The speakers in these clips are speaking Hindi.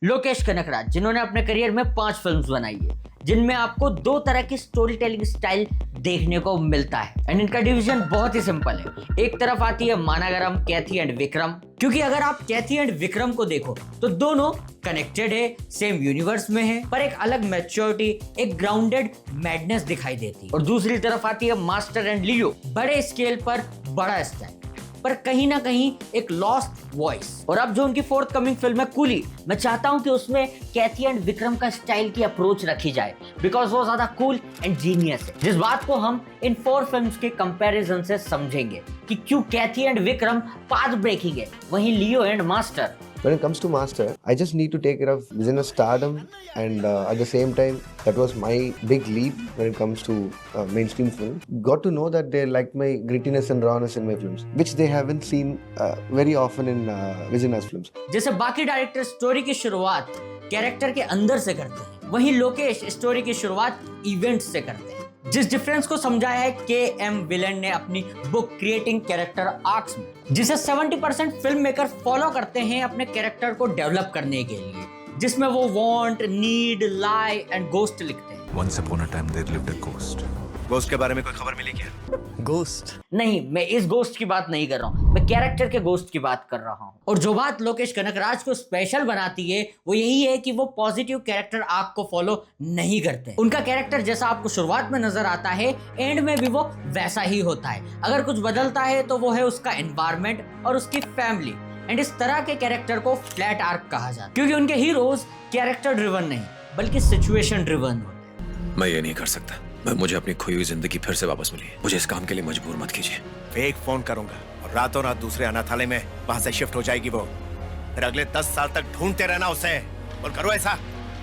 लोकेश कनकराज, जिन्होंने अपने करियर में 5 फिल्म्स बनाई है, जिनमें आपको 2 तरह की स्टोरी टेलिंग स्टाइल देखने को मिलता है। एंड इनका डिवीजन बहुत ही सिंपल है। एक तरफ आती है मानागरम, कैथी एंड विक्रम, क्योंकि अगर आप कैथी एंड विक्रम को देखो तो दोनों कनेक्टेड है, सेम यूनिवर्स में है, पर एक अलग मैच्योरिटी, एक ग्राउंडेड मैडनेस दिखाई देती है। और दूसरी तरफ आती है मास्टर एंड लियो, बड़े स्केल पर बड़ा स्टाइल, पर कहीं ना कहीं एक लॉस्ट वॉइस। और अब जो उनकी फोर्थ कमिंग फिल्म है कूली, मैं चाहता हूं कि उसमें कैथी एंड विक्रम का स्टाइल की अप्रोच रखी जाए, बिकॉज वो ज्यादा कूल एंड जीनियस है। जिस बात को हम इन 4 फिल्म्स के कंपैरिजन से समझेंगे कि क्यों Kaithi and Vikram path breaking है, वहीं Leo and Master. When it comes to Master, I just need to take care of business stardom, and at the same time, that was my big leap when it comes to mainstream film. Got to know that they like my grittiness and rawness in my films, which they haven't seen very often in Vijay's films. जैसे बाकी डायरेक्टर स्टोरी की शुरुआत कैरेक्टर के अंदर से करते हैं, वहीं लोकेश स्टोरी की शुरुआत इवेंट्स से करते हैं। जिस डिफरेंस को समझाया है के.एम. विलन ने अपनी बुक क्रिएटिंग कैरेक्टर आर्क्स में, जिसे 70% फिल्म मेकर फॉलो करते हैं अपने कैरेक्टर को डेवलप करने के लिए, जिसमें वो want, need, lie and ghost लिखते हैं। Once upon a time there lived a ghost. Ghost के बारे में कोई खबर मिली क्या? Ghost? नहीं, मैं इस गोस्ट की बात नहीं कर रहा हूँ, मैं कैरेक्टर के गोस्ट की बात कर रहा हूँ। और जो बात लोकेश कनकराज को स्पेशल बनाती है वो यही है कि वो पॉजिटिव कैरेक्टर आर्क को फॉलो नहीं करते। उनका कैरेक्टर जैसा आपको शुरुआत में नजर आता है, एंड में भी वो वैसा ही होता है। अगर कुछ बदलता है तो वो है उसका एनवायरमेंट और उसकी फैमिली। एंड इस तरह के कैरेक्टर को फ्लैट आर्क कहा जाता है, क्योंकि उनके हीरोज कैरेक्टर ड्रिवन नहीं बल्कि सिचुएशन ड्रिवन होते हैं। मैं ये नहीं कर सकता। मुझे अपनी खोई हुई जिंदगी फिर से वापस मिली है। मुझे इस काम के लिए मजबूर मत कीजिए। फेक फोन करूंगा और रातों रात दूसरे अनाथालय में वहां से शिफ्ट हो जाएगी वो। फिर अगले 10 साल तक ढूंढते रहना उसे। और करो ऐसा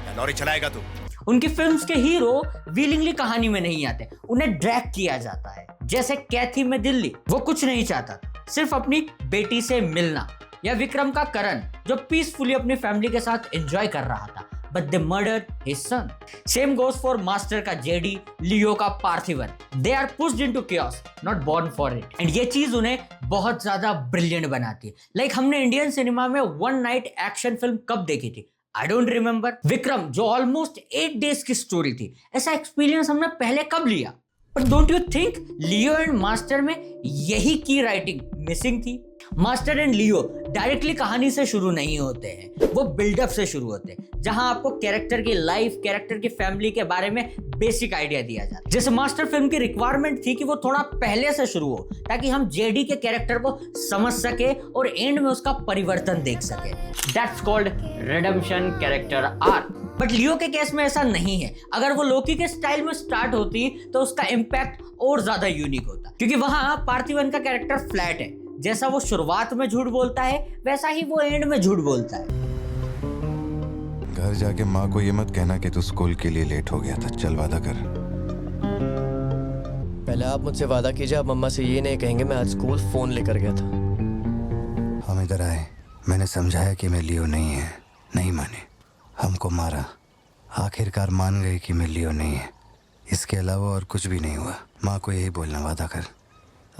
या लॉरी चलाएगा तू। उनकी फिल्म्स के हीरो विलिंगली कहानी में नहीं आते, उन्हें ड्रैग किया जाता है। जैसे कैथी में दिल्ली, वो कुछ नहीं चाहता, सिर्फ अपनी बेटी से मिलना। या विक्रम का करण, जो पीसफुली अपनी फैमिली के साथ एंजॉय कर रहा था, but they murdered his son. Same goes for master का जेडी, लियो का Parthivan. They are pushed into chaos, not born for it. And ये चीज उन्हें बहुत ज्यादा ब्रिलियंट बनाती है। Like हमने इंडियन सिनेमा में वन नाइट एक्शन फिल्म कब देखी थी? I don't remember. विक्रम, जो ऑलमोस्ट 8 डेज की स्टोरी थी, ऐसा एक्सपीरियंस हमने पहले कब लिया? But don't you think Leo and master में यही की राइटिंग मिसिंग थी? मास्टर एंड लियो डायरेक्टली कहानी से शुरू नहीं होते हैं, वो बिल्डअप से शुरू होते हैं, जहां आपको कैरेक्टर की लाइफ, कैरेक्टर की फैमिली के बारे में बेसिक आइडिया दिया जाता है। जैसे मास्टर फिल्म की रिक्वायरमेंट थी कि वो थोड़ा पहले से शुरू हो, ताकि हम जेडी के कैरेक्टर को समझ सके और एंड में उसका परिवर्तन देख सके। That's called redemption character arc. But Leo के केस में ऐसा नहीं है। अगर वो लोकी के स्टाइल में स्टार्ट होती तो उसका इम्पैक्ट और ज्यादा यूनिक होता, क्योंकि वहां पार्थिवन का कैरेक्टर फ्लैट है। जैसा वो शुरुआत में झूठ बोलता है, वैसा ही वो एंड में झूठ बोलता है। घर जाके माँ को ये मत कहना कि तू स्कूल के लिए लेट हो गया था। चल वादा कर। पहले आप मुझसे वादा कीजिए, आप मम्मा से ये नहीं कहेंगे मैं आज स्कूल फोन लेकर गया था। हम इधर आए, मैंने समझाया कि मैं लियो नहीं है, नहीं माने, हमको मारा। आखिरकार मान गए कि मैं लियो नहीं है। इसके अलावा और कुछ भी नहीं हुआ। माँ को यही बोलना, वादा कर।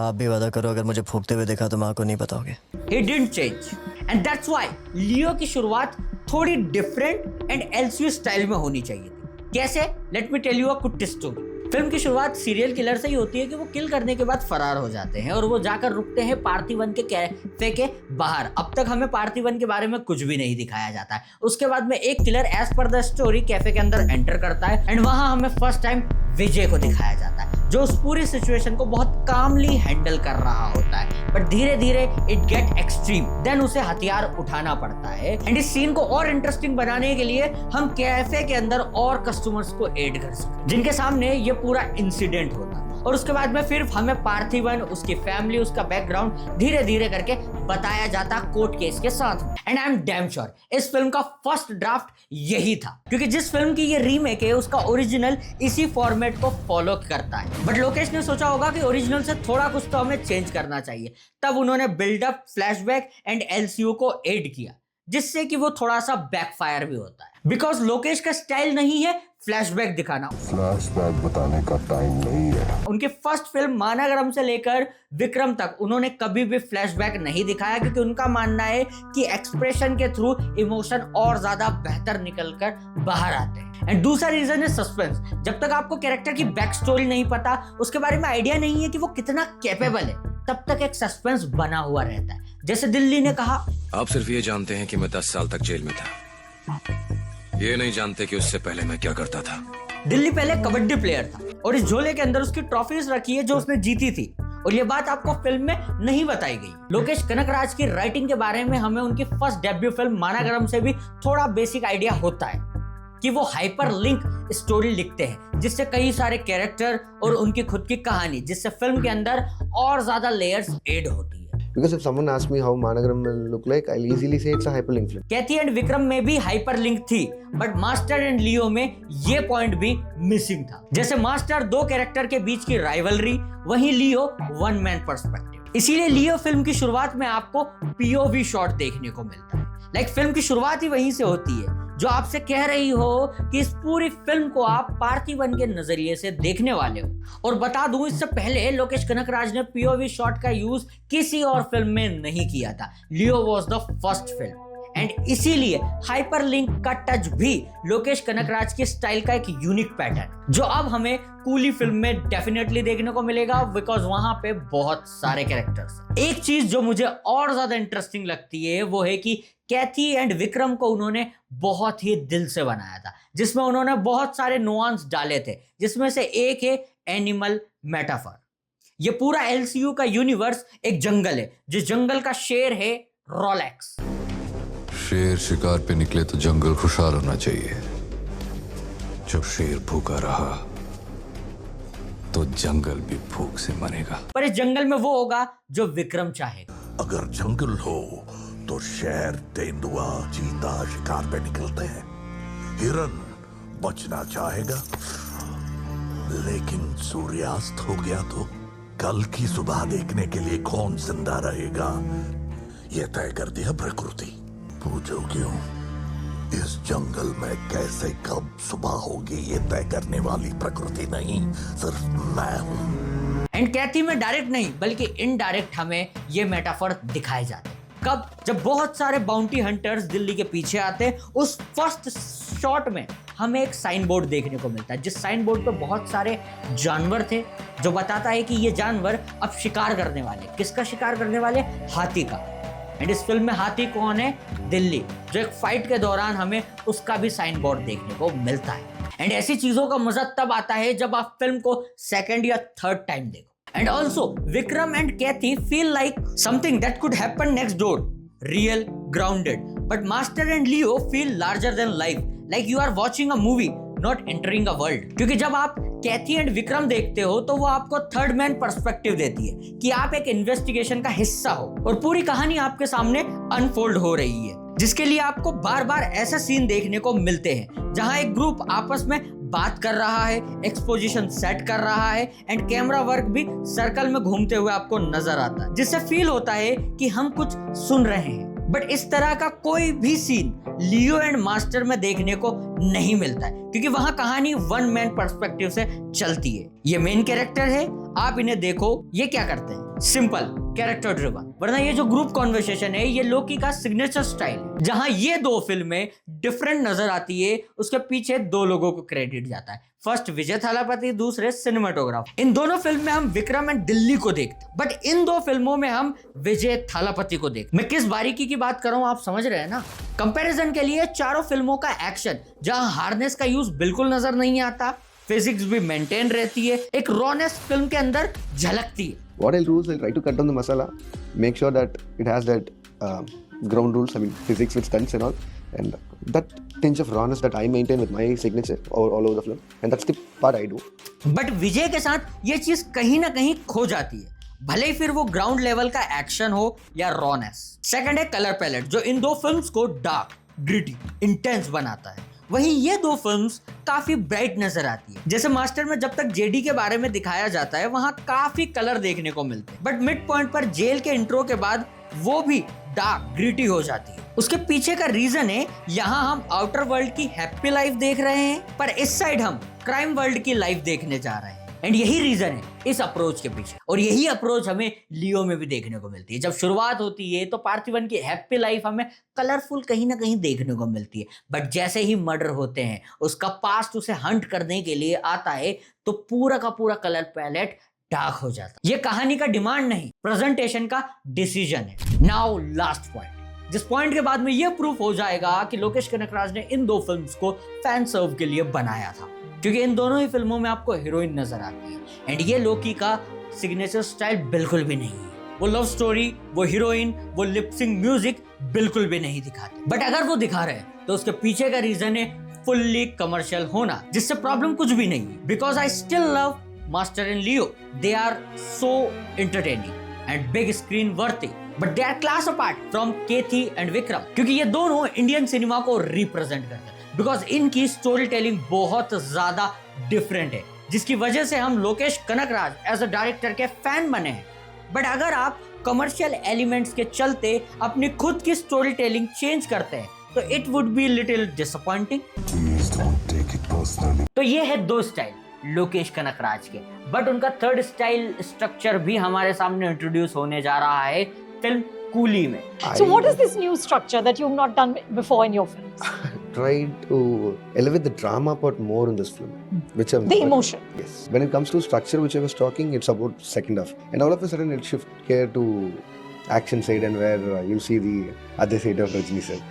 आप भी वादा करो, अगर मुझे फूकते हुए देखा तो माँ को नहीं बताओगे। He didn't change, and that's why लियो की शुरुआत थोड़ी डिफरेंट एंड एलसीयू स्टाइल में होनी चाहिए थी। कैसे? Let me tell you a कुछ स्टोरी। फिल्म की शुरुआत सीरियल किलर से ही होती है कि वो किल करने के बाद फरार हो जाते हैं और वो जाकर रुकते हैं पार्थिवन के कैफे के बाहर। अब तक हमें पार्थिवन के बारे में कुछ भी नहीं दिखाया जाता है। उसके बाद में एक किलर एज पर द स्टोरी कैफे के अंदर एंटर करता है, एंड वहां हमें फर्स्ट टाइम विजय को दिखाया जाता है, जो उस पूरी सिचुएशन को बहुत कामली हैंडल कर रहा होता है। बट धीरे धीरे इट गेट एक्सट्रीम, देन उसे हथियार उठाना पड़ता है। एंड इस सीन को और इंटरेस्टिंग बनाने के लिए हम कैफे के अंदर और कस्टमर्स को ऐड कर सकते, जिनके सामने ये पूरा इंसिडेंट होता। और उसके बाद में फिर हमें पार्थिवन, उसकी फैमिली, उसका बैकग्राउंड धीरे धीरे करके बताया जाता कोर्ट केस के साथ। And I am damn sure इस फिल्म का फर्स्ट ड्राफ्ट यही था, क्योंकि जिस फिल्म की ये रीमेक है उसका ओरिजिनल इसी फॉर्मेट को फॉलो करता है। बट लोकेश ने सोचा होगा कि ओरिजिनल से थोड़ा कुछ तो हमें चेंज करना चाहिए, तब उन्होंने बिल्डअप, फ्लैशबैक एंड एलसीयू को ऐड किया। जिससे कि वो थोड़ा सा बैकफायर भी होता है, बिकॉज लोकेश का स्टाइल नहीं है फ्लैशबैक दिखाना। फ्लैशबैक बताने का टाइम नहीं है। उनकी फर्स्ट फिल्म मानागरम से लेकर विक्रम तक उन्होंने कभी भी फ्लैशबैक नहीं दिखाया, क्योंकि उनका मानना है कि एक्सप्रेशन के थ्रू इमोशन और ज्यादा बेहतर निकलकर बाहर आते हैं। एंड दूसरा रीजन है सस्पेंस। जब तक आपको कैरेक्टर की बैक स्टोरी नहीं पता, उसके बारे में आइडिया नहीं है कि वो कितना कैपेबल है, तब तक एक सस्पेंस बना हुआ रहता है। जैसे दिल्ली ने कहा, आप सिर्फ ये जानते हैं कि मैं 10 साल तक जेल में था, ये नहीं जानते कि उससे पहले मैं क्या करता था। दिल्ली पहले कबड्डी प्लेयर था और इस झोले के अंदर उसकी ट्रॉफीज रखी है जो उसने जीती थी, और ये बात आपको फिल्म में नहीं बताई गई। लोकेश कनकराज की राइटिंग के बारे में हमें उनकी फर्स्ट डेब्यू फिल्म मानागरम से भी थोड़ा बेसिक आइडिया होता है कि वो हाइपर लिंक स्टोरी लिखते हैं, जिससे कई सारे कैरेक्टर और उनकी खुद की कहानी, जिससे फिल्म के अंदर और ज्यादा लेयर्स ऐड होती है। Because if someone asks me how Managaram will look like, I'll easily say it's a hyperlink film. Kaithi and Vikram में भी हाइपर लिंक थी, बट मास्टर एंड लियो में ये पॉइंट भी मिसिंग था। जैसे मास्टर दो कैरेक्टर के बीच की राइवलरी, वहीं लियो वन मैन पर्सपेक्टिव। इसीलिए लियो फिल्म की शुरुआत में आपको पीओवी शॉट देखने को मिलता है। लाइक फिल्म की शुरुआत ही वहीं से होती है, जो आपसे कह रही हो कि इस पूरी फिल्म को आप पार्थिवन के नजरिए से देखने वाले हो। और बता दूं, इससे पहले लोकेश कनकराज ने पीओवी शॉट का यूज किसी और फिल्म में नहीं किया था। Leo was the first film, and इसीलिए हाइपरलिंक का टच भी लोकेश कनकराज के स्टाइल का एक यूनिक पैटर्न, जो अब हमें कूली फिल्म में डेफिनेटली देखने को मिलेगा, बिकॉज वहां पे बहुत सारे कैरेक्टर्स। एक चीज जो मुझे और ज्यादा इंटरेस्टिंग लगती है वो है कि कैथी एंड विक्रम को उन्होंने बहुत ही दिल से बनाया था, जिसमें उन्होंने बहुत सारे नुआंस डाले थे, जिसमें से एक है एनिमल मेटाफर। ये पूरा एलसीयू का यूनिवर्स एक जंगल है, जिस जंगल का शेर है रोलेक्स। शेर शिकार पे निकले तो जंगल खुशहाल होना चाहिए। जब शेर भूखा रहा तो जंगल भी भूख से मरेगा। पर इस जंगल में वो होगा जो विक्रम चाहेगा। अगर जंगल हो तो शेर, तेंदुआ, चीता शिकार पे निकलते हैं। हिरन बचना चाहेगा, लेकिन सूर्यास्त हो गया तो कल की सुबह देखने के लिए कौन जिंदा रहेगा, यह तय कर दिया प्रकृति। पूछो क्यों? इस जंगल में कैसे कब सुबह होगी ये तय करने वाली प्रकृति नहीं, सिर्फ मैं हूं। एंड कैथी में डायरेक्ट नहीं बल्कि इनडायरेक्ट हमें ये मेटाफर दिखाए जाते हैं। कब? जब बहुत सारे बाउंटी हंटर्स दिल्ली के पीछे आते हैं, उस फर्स्ट शॉट में हमें एक साइन बोर्ड देखने को मिलता है, जिस साइन बोर्ड पे बहुत सारे जानवर थे, जो बताता है कि ये जानवर अब शिकार करने वाले। किसका शिकार करने वाले? हाथी का। एंड इस फिल्म में हाथी कौन है? दिल्ली, जो एक फाइट के दौरान हमें उसका भी साइन बोर्ड देखने को मिलता है। एंड ऐसी चीजों का मजा तब आता है जब आप फिल्म को सेकंड या थर्ड टाइम देखो। And also, Vikram and Kathy feel like something that could happen next door. Real, grounded. But Master and Leo feel larger than life. Like you are watching a movie, not entering a world. क्योंकि जब आप कैथी एंड विक्रम देखते हो तो वो आपको थर्ड मैन पर्सपेक्टिव देती है कि आप एक इन्वेस्टिगेशन का हिस्सा हो और पूरी कहानी आपके सामने अनफोल्ड हो रही है, जिसके लिए आपको बार बार ऐसे सीन देखने को मिलते हैं जहां एक ग्रुप आपस में बात कर रहा है, एक्सपोजिशन सेट कर रहा है, एंड कैमरा वर्क भी सर्कल में घूमते हुए आपको नजर आता है, जिससे फील होता है कि हम कुछ सुन रहे हैं। बट इस तरह का कोई भी सीन लियो एंड मास्टर में देखने को नहीं मिलता है, क्योंकि वहां कहानी वन मैन पर्सपेक्टिव से चलती है। ये मेन कैरेक्टर है, आप इन्हें देखो, ये क्या करते हैं? Simple character driven. वरना ये जो ग्रुप कॉन्वर्सेशन है, ये लोकी का सिग्नेचर स्टाइल है। जहां ये दो फिल्में डिफरेंट नजर आती है, उसके पीछे दो लोगों को क्रेडिट जाता है। फर्स्ट विजय थालापति, दूसरे सिनेमाटोग्राफ। इन दोनों फिल्म में हम विक्रम एंड दिल्ली को देखते, बट इन दो फिल्मों में हम विजय थालापति को देखते। मैं किस बारीकी की बात कर रहा हूं, आप समझ रहे हैं ना? कंपैरिजन के लिए चारों फिल्मों का एक्शन, जहां हार्नेस का यूज बिल्कुल नजर नहीं आता, फिजिक्स भी मेंटेन रहती है, एक रॉनेस फिल्म के अंदर झलकती है। What I'll do is I'll try to cut down the masala, make sure that it has that ground rules, I mean physics with stunts and all, and that tinge of rawness that I maintain with my signature all over the film, and that's the part I do. But Vijay के साथ ये चीज कहीं ना कहीं खो जाती है, भले ही फिर वो ग्राउंड लेवल का एक्शन हो या रॉनेस। सेकंड है कलर पैलेट, जो इन दो फिल्म्स को डार्क, ग्रिटी, इंटेंस बनाता है। वहीं ये दो फिल्म्स काफी ब्राइट नजर आती है। जैसे मास्टर में जब तक जेडी के बारे में दिखाया जाता है, वहां काफी कलर देखने को मिलते हैं, बट मिड पॉइंट पर जेल के इंट्रो के बाद वो भी डार्क, ग्रिटी हो जाती है। उसके पीछे का रीजन है, यहाँ हम आउटर वर्ल्ड की हैप्पी लाइफ देख रहे हैं, पर इस साइड हम क्राइम वर्ल्ड की लाइफ देखने जा रहे हैं। एंड यही रीजन है इस अप्रोच के पीछे, और यही अप्रोच हमें लियो में भी देखने को मिलती है। जब शुरुआत होती है तो पार्थिवन की हैप्पी लाइफ हमें कलरफुल कहीं ना कहीं देखने को मिलती है, बट जैसे ही मर्डर होते हैं, उसका पास्ट उसे हंट करने के लिए आता है, तो पूरा का पूरा कलर पैलेट डार्क हो जाता है। ये कहानी का डिमांड नहीं, प्रेजेंटेशन का डिसीजन है। नाउ लास्ट पॉइंट, जिस पॉइंट के बाद में ये प्रूफ हो जाएगा कि लोकेश कनकराज ने इन दो फिल्म्स को फैन सर्व के लिए बनाया था, क्योंकि इन दोनों ही फिल्मों में आपको हीरोइन नजर आती है, एंड ये लोकी का सिग्नेचर स्टाइल बिल्कुल भी नहीं है। वो लव स्टोरी, वो हीरोइन, वो लिपसिंग म्यूजिक बिल्कुल भी नहीं दिखाते। बट अगर वो दिखा रहे हैं तो उसके पीछे का रीजन है फुल्ली कमर्शियल होना, जिससे प्रॉब्लम कुछ भी नहीं है। Because I still love Master and Leo, they are so entertaining and big screen worthy, but they are class apart from Kaithi and Vikram, क्योंकि ये दोनों इंडियन सिनेमा को रिप्रेजेंट करते हैं। बिकॉज इनकी स्टोरी टेलिंग बहुत ज्यादा डिफरेंट है, जिसकी वजह से हम Lokesh Kanagaraj as a director के फैन बने हैं। बट अगर आप कमर्शियल एलिमेंट्स के चलते अपनी खुद की स्टोरी टेलिंग चेंज करते हैं तो it would be little disappointing. तो ये है दो स्टाइल लोकेश कनकराज के, बट उनका थर्ड स्टाइल स्ट्रक्चर भी हमारे सामने इंट्रोड्यूस होने जा रहा है फिल्म कूली में। So what is this new structure that you've not done before in your films? Tried to elevate the drama part more in this film, which I'm The emotion. Yes. When it comes to structure, which I was talking, it's about second half, and all of a sudden it shift here to action side, and where you'll see the other side of Rajni sir.